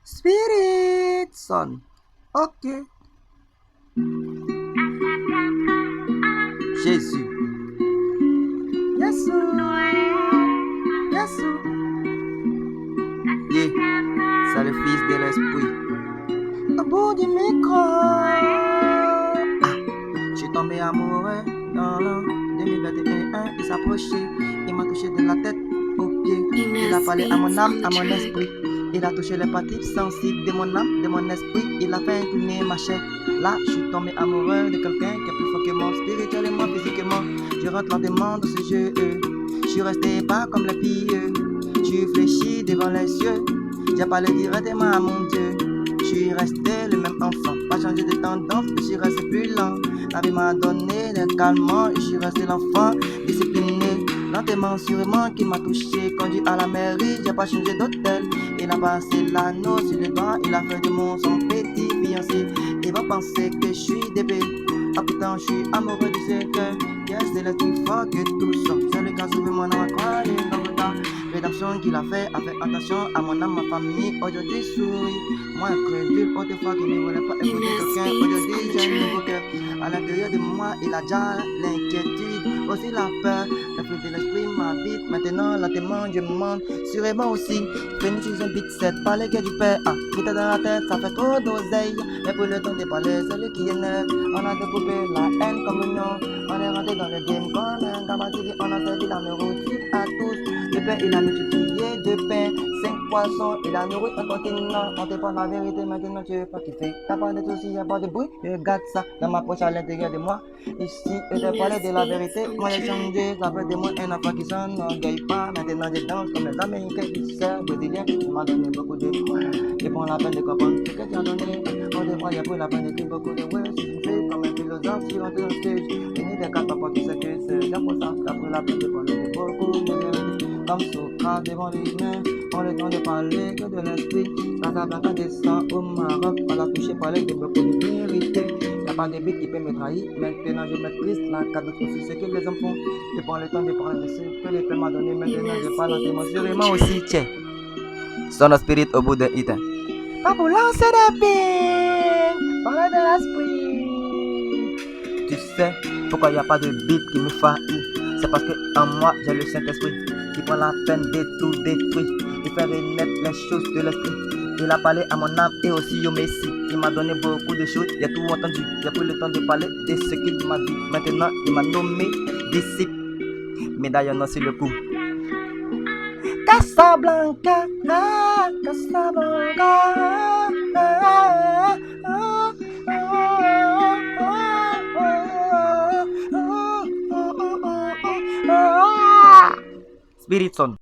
Spirit Son. Ok. Jésus. Yesu. Yesu. Yeah. C'est le Fils de l'Esprit. Au bout du micro. Je suis tombé amoureux dans l'an 2021. Il s'approchait. Il m'a touché de la tête aux pieds. Il a parlé à mon âme, à mon esprit. Il a touché les parties sensibles de mon âme, de mon esprit. Il a fait tourner ma chair. Là, je suis tombé amoureux de quelqu'un qui est plus fort que moi, spirituellement, physiquement. Je rentre lentement dans ce jeu. Je suis resté pas comme les pieux. Je suis fléchi devant les cieux. J'ai parlé directement à mon Dieu. Je suis resté le même enfant, pas changé de tendance, je suis resté plus lent. La vie m'a donné des calmants, je suis resté l'enfant discipliné. Lentement, sûrement, qui m'a touché, conduit à la mairie, j'ai pas changé d'hôtel. Il a passé l'anneau sur les doigts, il a fait de mon son petit fiancé. Il va penser que je suis débile. Ah putain, je suis amoureux du Seigneur. Yes, c'est le plus fort que tout ça. C'est le cas sauvé mon âme à croire dans le temps. Rédemption qu'il a fait attention à mon âme, ma famille. Aujourd'hui souris. Moi incrédule, autrefois qui ne voulait pas écouter quelqu'un. Aujourd'hui j'ai un nouveau cœur. À l'intérieur de moi, il a déjà l'inquiétude, aussi la peur. Le fruit de l'esprit m'habite. Maintenant, lentement, je monte. Sûrement aussi. Phoenix is un beat set, pas les gars du père. Ah, quitte dans la tête, ça fait trop d'oseille. Mais pour le temps de parler, c'est lui qui est neuf. On a découpé la haine comme l'union. On est rentré dans le game comme un gamin. On a servi la nourriture à tous. Le pain, il a multiplié de pain. 5 poissons, il a nourri un continent. On te parle la vérité, maintenant tu veux pas kiffer. T'as pas de soucis, y'a pas de bruit. Regarde ça, dans ma poche à l'intérieur de moi. Ici, je te parlais de la vérité. Moi j'ai changé, ça fait de moi un enfant qui s'en n'orgueille pas. Maintenant je danse comme les Américains qui servent brésiliens. Tu m'as donné beaucoup de points. Je prends la peine de comprendre ce que tu as donné. On devrait y avoir la peine d'écrire beaucoup de ouais. Si tu fais comme un philosophe sur un stage. Fini des quatre pas, tu sais que c'est bien pour ça. T'as pris la peine de parler de beaucoup de vérité. Comme Socrate devant les humains. On le temps de parler que de l'esprit. Casablanca descend au Maroc. On l'a touché par les beaucoup de vérité. Y'a pas de bête qui peut me trahir. Maintenant je maîtrise la cadre sur ce que les hommes font. Je prends le temps de parler de ce que les pères m'ont donné. Maintenant je parle en témoin. Sûrement aussi, tiens. Son spirit au bout de hit. Pas pour lancer des billes. Parler de l'esprit. Tu sais pourquoi y a pas de beat qui me faillit. C'est parce que en moi j'ai le Saint-Esprit qui prend la peine de tout détruire. Il fait renaître les choses de l'esprit. Il a parlé à mon âme et aussi au Messie. Il m'a donné beaucoup de choses, il a tout entendu. J'ai pris le temps de parler de ce qu'il m'a dit. Maintenant, il m'a nommé disciple. Médaille non sur le coup. Casablanca, Casablanca. Spirit Son.